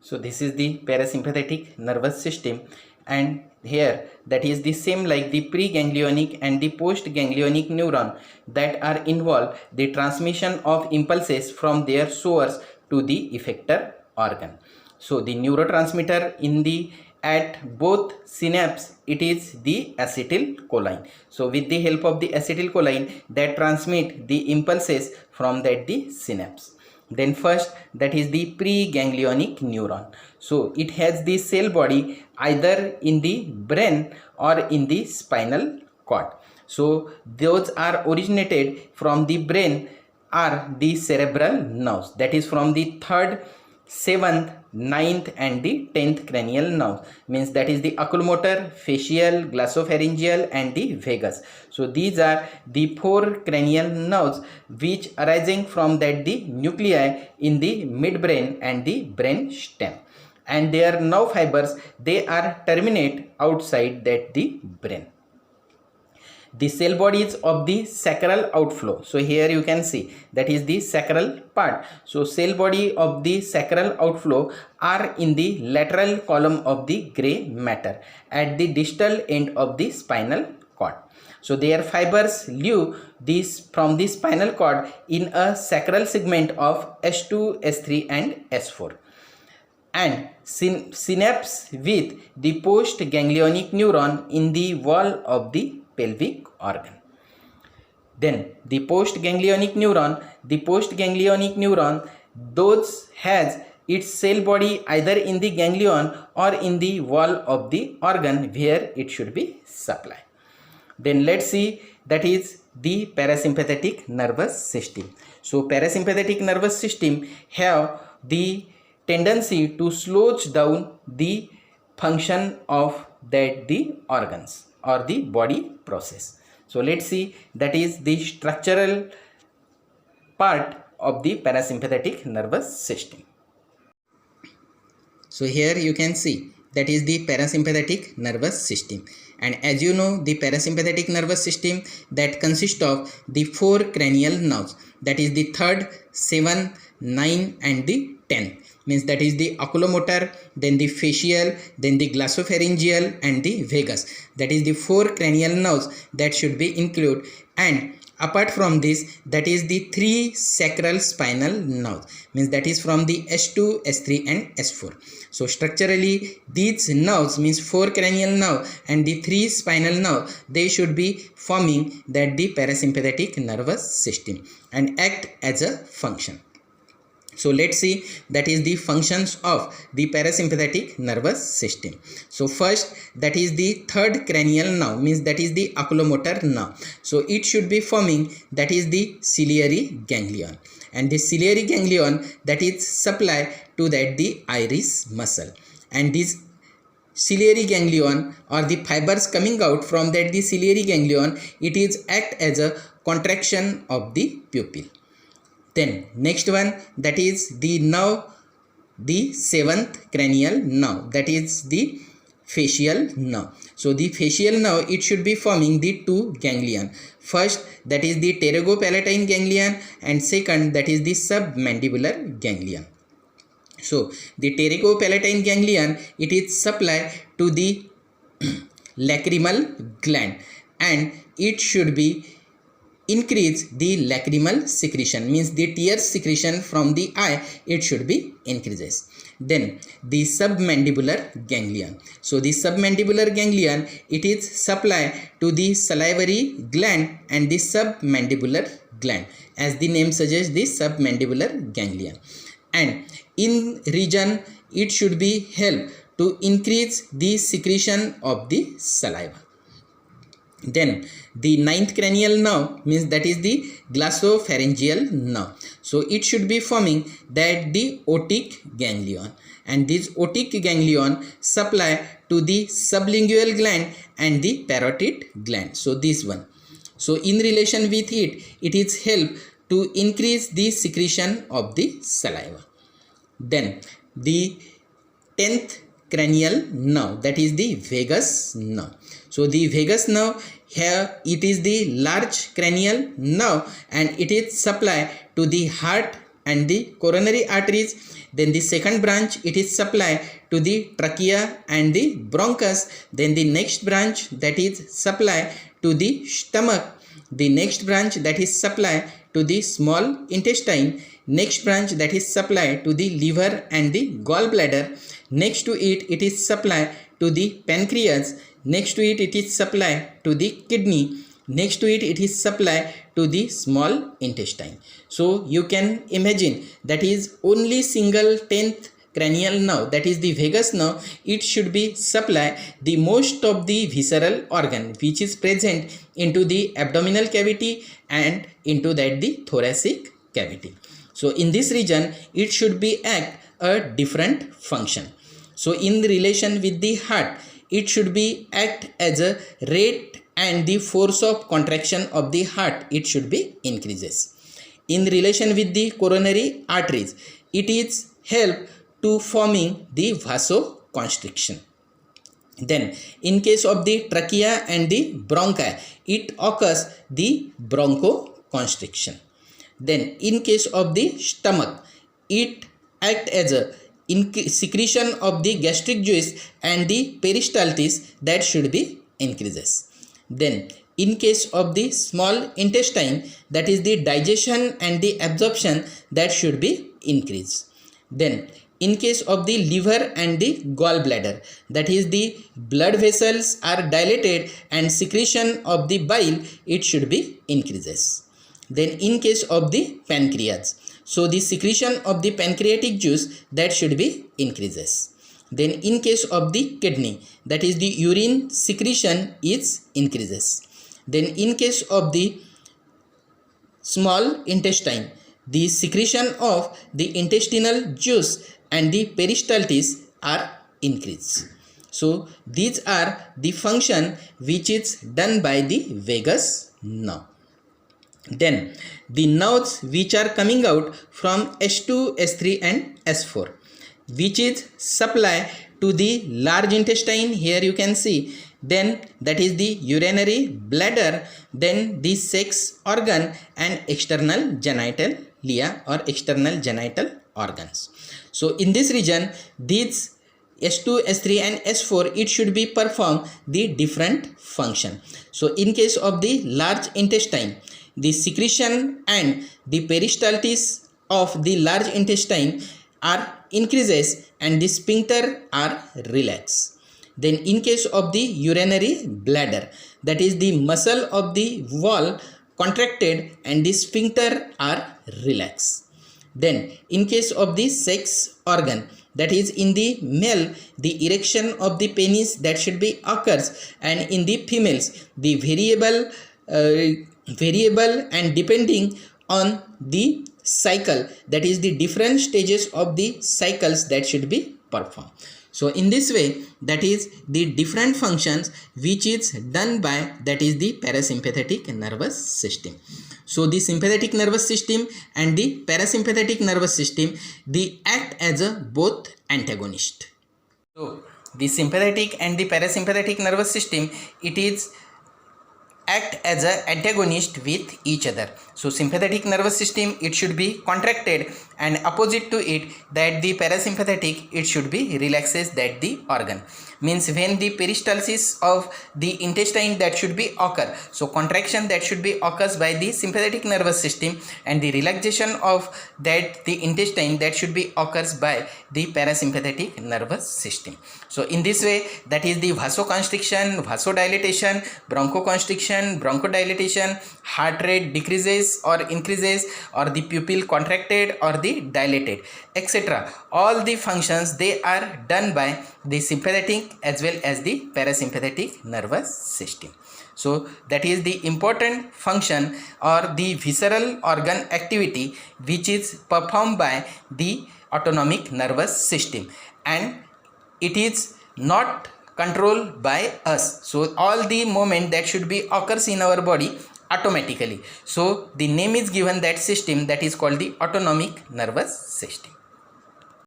So this is the parasympathetic nervous system, and here that is the same like the preganglionic and the postganglionic neuron that are involved the transmission of impulses from their source to the effector organ. So the neurotransmitter in the at both synapse, it is the acetylcholine. So with the help of the acetylcholine that transmit the impulses from that the synapse. Then first, that is the preganglionic neuron. So it has the cell body either in the brain or in the spinal cord. So those are originated from the brain are the cerebral nerves, that is from the third, seventh, ninth and the 10th cranial nerve, means that is the oculomotor, facial, glossopharyngeal and the vagus. So these are the four cranial nerves which arising from that the nuclei in the midbrain and the brain stem, and their nerve fibers they are terminate outside that the brain. The cell bodies of the sacral outflow. So here you can see that is the sacral part. So cell body of the sacral outflow are in the lateral column of the gray matter at the distal end of the spinal cord. So their fibers leave this from the spinal cord in a sacral segment of S2, S3 and S4 and synapse with the postganglionic neuron in the wall of the pelvic organ. Then the postganglionic neuron, those has its cell body either in the ganglion or in the wall of the organ where it should be supplied. Then let's see that is the parasympathetic nervous system. So parasympathetic nervous system have the tendency to slow down the function of that the organs or the body process. So let's see that is the structural part of the parasympathetic nervous system. So here you can see that is the parasympathetic nervous system, and as you know the parasympathetic nervous system that consists of the four cranial nerves, that is the third, 7, 9 and the 10, means that is the oculomotor, then the facial, then the glossopharyngeal and the vagus. That is the four cranial nerves that should be included, and apart from this that is the three sacral spinal nerves, means that is from the S2, S3 and S4. So structurally these nerves means four cranial nerve and the three spinal nerve, they should be forming that the parasympathetic nervous system and act as a function. So let's see that is the functions of the parasympathetic nervous system. So first that is the third cranial nerve, means that is the oculomotor nerve. So it should be forming that is the ciliary ganglion, and the ciliary ganglion that is supply to that the iris muscle, and this ciliary ganglion or the fibers coming out from that the ciliary ganglion, it is act as a contraction of the pupil. Then next one that is the nerve, the seventh cranial nerve, that is the facial nerve. So the facial nerve, it should be forming the two ganglion. First that is the pterygopalatine ganglion and second that is the submandibular ganglion. So the pterygopalatine ganglion, it is supply to the lacrimal gland, and it should be increase the lacrimal secretion, means the tear secretion from the eye, it should be increases. Then the submandibular ganglion. So the submandibular ganglion, it is supply to the salivary gland and the submandibular gland, as the name suggests, the submandibular ganglion, and in region it should be help to increase the secretion of the saliva. Then the ninth cranial nerve, means that is the glossopharyngeal nerve. So it should be forming that the otic ganglion, and this otic ganglion supply to the sublingual gland and the parotid gland. So this one. So in relation with it, it is help to increase the secretion of the saliva. Then the 10th cranial nerve, that is the vagus nerve. So the vagus nerve, here it is the large cranial nerve and it is supply to the heart and the coronary arteries. Then the second branch, it is supply to the trachea and the bronchus. Then the next branch, that is supply to the stomach. The next branch, that is supply to the small intestine. Next branch, that is supply to the liver and the gallbladder. Next to it, it is supply to the pancreas. Next to it, it is supply to the kidney. Next to it, it is supply to the small intestine. So you can imagine that is only single 10th cranial nerve, that is the vagus nerve, it should be supply the most of the visceral organ which is present into the abdominal cavity and into that the thoracic cavity. So in this region, it should be act a different function. So in relation with the heart, it should be act as a rate and the force of contraction of the heart, it should be increases. In relation with the coronary arteries, it is help to forming the vasoconstriction. Then in case of the trachea and the bronchi, it occurs the bronchoconstriction. Then in case of the stomach, it act as a secretion of the gastric juice and the peristaltis, that should be increases. Then in case of the small intestine, that is the digestion and the absorption, that should be increased. Then in case of the liver and the gallbladder, that is the blood vessels are dilated and secretion of the bile, it should be increases. Then in case of the pancreas, so the secretion of the pancreatic juice, that should be increases. Then in case of the kidney, that is the urine secretion is increases. Then in case of the small intestine, the secretion of the intestinal juice and the peristaltis are increased. So these are the function which is done by the vagus nerve. Then the nerves which are coming out from S2, S3 and S4, which is supply to the large intestine, here you can see, then that is the urinary bladder, then the sex organ and external genitalia or external genital organs. So in this region, these S2, S3 and S4, it should be perform the different function. So in case of the large intestine, the secretion and the peristaltis of the large intestine are increases and the sphincter are relaxed. Then in case of the urinary bladder, that is the muscle of the wall contracted and the sphincter are relaxed. Then in case of the sex organ, that is in the male, the erection of the penis, that should be occurs, and in the females, the variable and depending on the cycle, that is the different stages of the cycles, that should be performed. So in this way, that is the different functions which is done by, that is the parasympathetic nervous system. So the sympathetic nervous system and the parasympathetic nervous system, they act as a both antagonist. So the sympathetic and the parasympathetic nervous system, it is act as an antagonist with each other. So sympathetic nervous system, it should be contracted, and opposite to it, that the parasympathetic, it should be relaxes that the organ. Means when the peristalsis of the intestine, that should be occur, so contraction that should be occurs by the sympathetic nervous system, and the relaxation of that the intestine, that should be occurs by the parasympathetic nervous system. So in this way, that is the vasoconstriction, vasodilatation, bronchoconstriction, bronchodilation, heart rate decreases or increases, or the pupil contracted or the dilated, etc. All the functions, they are done by the sympathetic as well as the parasympathetic nervous system. So that is the important function or the visceral organ activity which is performed by the autonomic nervous system, and it is not controlled by us. So all the movement that should be occurs in our body automatically. So the name is given that system, that is called the autonomic nervous system.